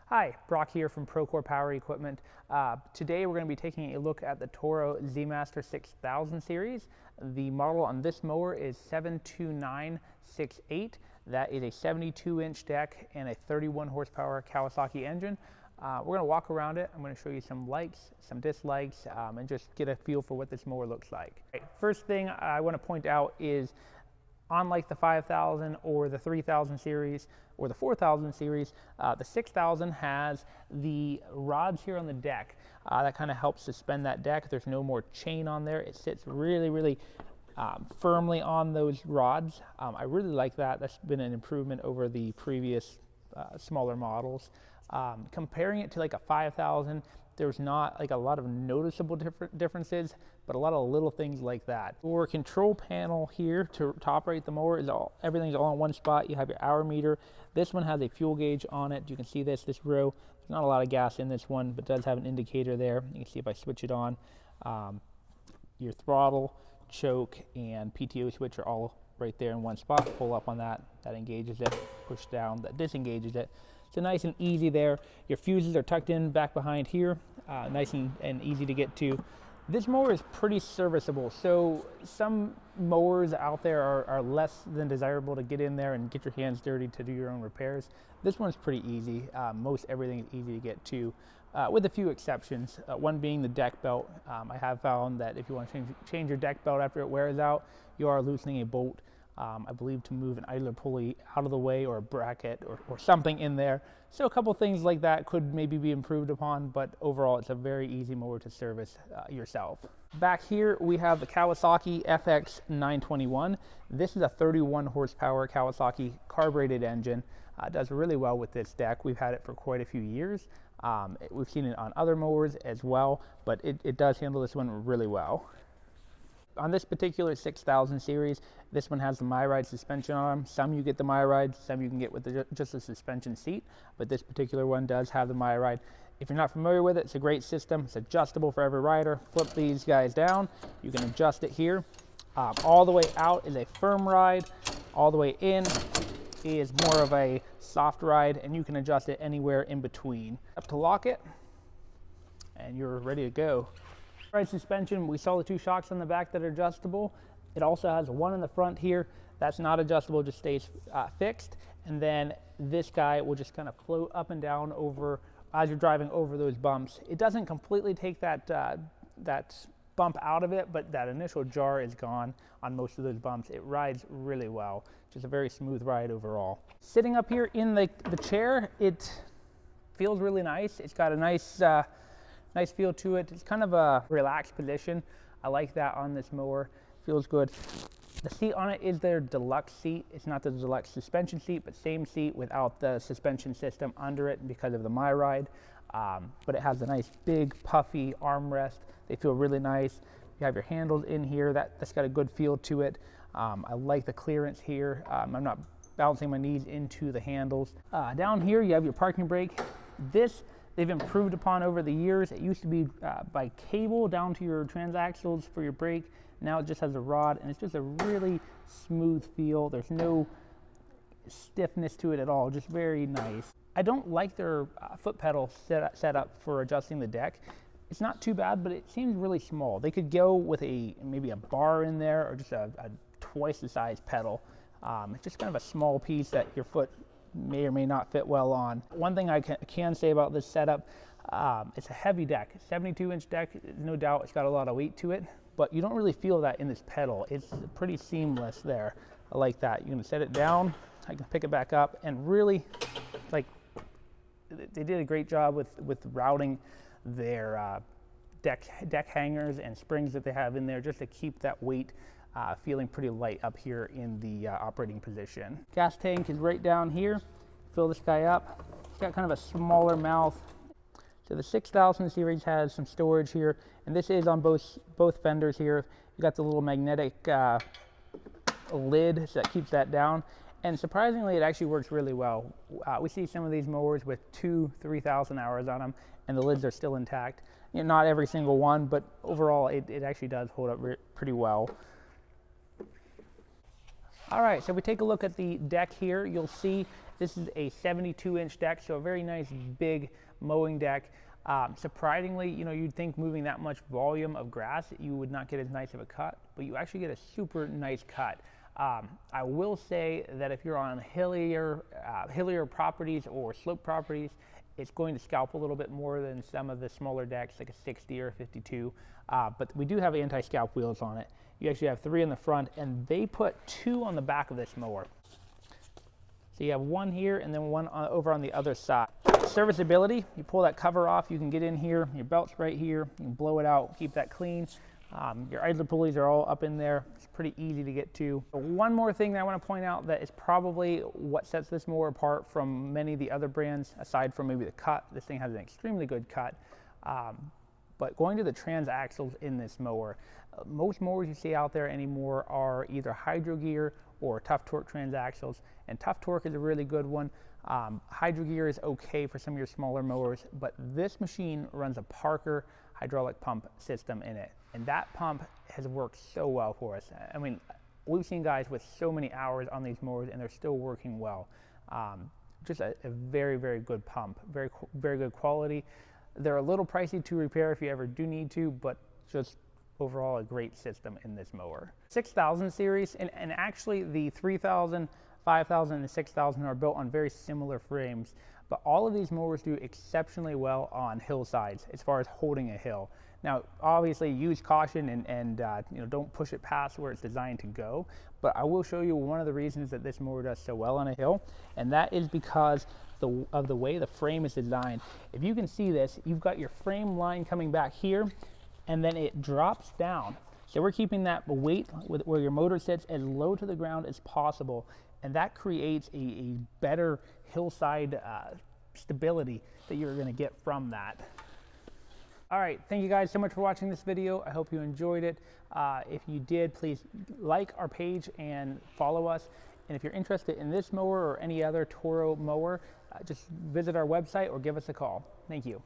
Hi, Brock here from Procore Power Equipment. Today we're going to be taking a look at the Toro Z Master 6000 series. The model on this mower is 72968. That is a 72-inch deck and a 31 horsepower Kawasaki engine. We're going to walk around it. I'm going to show you some likes, some dislikes, and just get a feel for what this mower looks like. First thing I want to point out is, unlike the 5000 or the 3000 series or the 4000 series, the 6000 has the rods here on the deck. That kind of helps suspend that deck. There's no more chain on there. It sits really firmly on those rods. I really like that. That's been an improvement over the previous smaller models. Comparing it to like a 5000, there's not like a lot of noticeable differences, but a lot of little things like that. Your control panel here to operate the mower is everything's all in one spot. You have your hour meter. This one has a fuel gauge on it. You can see this row. There's not a lot of gas in this one, but it does have an indicator there. You can see if I switch it on, your throttle, choke, and PTO switch are all right there in one spot. Pull up on that, that engages it. Push down, that disengages it. So nice and easy there. Your fuses are tucked in back behind here, nice and easy to get to. This mower is pretty serviceable. So some mowers out there are less than desirable to get in there and get your hands dirty to do your own repairs. This one's pretty easy. Most everything is easy to get to, with a few exceptions. One being the deck belt. I have found that if you want to change your deck belt after it wears out, you are loosening a bolt. I believe to move an idler pulley out of the way, or a bracket or something in there. So a couple things like that could maybe be improved upon, but overall it's a very easy mower to service yourself. Back here we have the Kawasaki FX 921. This is a 31 horsepower Kawasaki carbureted engine. It does really well with this deck. We've had it for quite a few years. We've seen it on other mowers as well, but it does handle this one really well. On this particular 6000 series, this one has the MyRide suspension on them. Some you get the MyRide, some you can get with just a suspension seat, but this particular one does have the MyRide. If you're not familiar with it, it's a great system. It's adjustable for every rider. Flip these guys down, you can adjust it here. All the way out is a firm ride. All the way in is more of a soft ride, and you can adjust it anywhere in between. Up to lock it, and you're ready to go. Suspension, we saw the two shocks on the back that are adjustable. It also has one in the front here that's not adjustable, just stays fixed, and then this guy will just kind of float up and down over as you're driving over those bumps. It doesn't completely take that bump out of it, but that initial jar is gone on most of those bumps. It rides really well, just a very smooth ride overall. Sitting up here in the chair, it feels really nice. It's got a nice feel to it. It's kind of a relaxed position. I like that on this mower. Feels good. The seat on it is their deluxe seat. It's not the deluxe suspension seat, but same seat without the suspension system under it because of the MyRide. But it has a nice big puffy armrest. They feel really nice. You have your handles in here. That's got a good feel to it. I like the clearance here. I'm not bouncing my knees into the handles. Down here you have your parking brake. This they've improved upon over the years. It used to be by cable down to your transaxles for your brake. Now it just has a rod, and it's just a really smooth feel. There's no stiffness to it at all, just very nice. I don't like their foot pedal set up for adjusting the deck. It's not too bad, but it seems really small. They could go with maybe a bar in there, or just a twice the size pedal. It's just kind of a small piece that your foot may or may not fit well on. One thing I can say about this setup, it's a heavy deck. 72-inch deck, no doubt it's got a lot of weight to it, but you don't really feel that in this pedal. It's pretty seamless there. I like that. You're gonna set it down, I can pick it back up, and really, like, they did a great job with routing their deck hangers and springs that they have in there just to keep that weight feeling pretty light up here in the operating position. Gas tank is right down here. Fill this guy up. It's got kind of a smaller mouth. So the 6000 series has some storage here, and this is on both fenders here. You got the little magnetic lid, so that keeps that down. And surprisingly, it actually works really well. We see some of these mowers with 2,000–3,000 hours on them, and the lids are still intact. You know, not every single one, but overall, it actually does hold up pretty well. All right, so if we take a look at the deck here, you'll see This is a 72-inch deck, so a very nice big mowing deck. Surprisingly, you know, you'd think moving that much volume of grass, you would not get as nice of a cut, but you actually get a super nice cut. I will say that if you're on hillier properties or slope properties, it's going to scalp a little bit more than some of the smaller decks, like a 60 or a 52. But we do have anti-scalp wheels on it. You actually have 3 in the front, and they put 2 on the back of this mower. So you have 1 here and then 1 over on the other side. Serviceability, you pull that cover off, you can get in here, your belt's right here, you can blow it out, keep that clean. Your idler pulleys are all up in there. It's pretty easy to get to. One more thing that I want to point out that is probably what sets this mower apart from many of the other brands, aside from maybe the cut. This thing has an extremely good cut. But going to the transaxles in this mower, most mowers you see out there anymore are either Hydro Gear or Tough Torque transaxles, and Tough Torque is a really good one. Hydro Gear is okay for some of your smaller mowers, but this machine runs a Parker hydraulic pump system in it, and that pump has worked so well for us. I mean, we've seen guys with so many hours on these mowers and they're still working well. Just a very, very good pump, very good quality. They're a little pricey to repair if you ever do need to, but just overall a great system in this mower. 6000 series, and actually the 3000, 5000, and 6000 are built on very similar frames, but all of these mowers do exceptionally well on hillsides as far as holding a hill. Now, obviously use caution and you know, don't push it past where it's designed to go, but I will show you one of the reasons that this mower does so well on a hill, and that is because of the way the frame is designed. If you can see this, you've got your frame line coming back here, and then it drops down. So we're keeping that weight where your motor sits as low to the ground as possible, and that creates a better hillside stability that you're going to get from that. All right, thank you guys so much for watching this video. I hope you enjoyed it. If you did, please like our page and follow us. And if you're interested in this mower or any other Toro mower, just visit our website or give us a call. Thank you.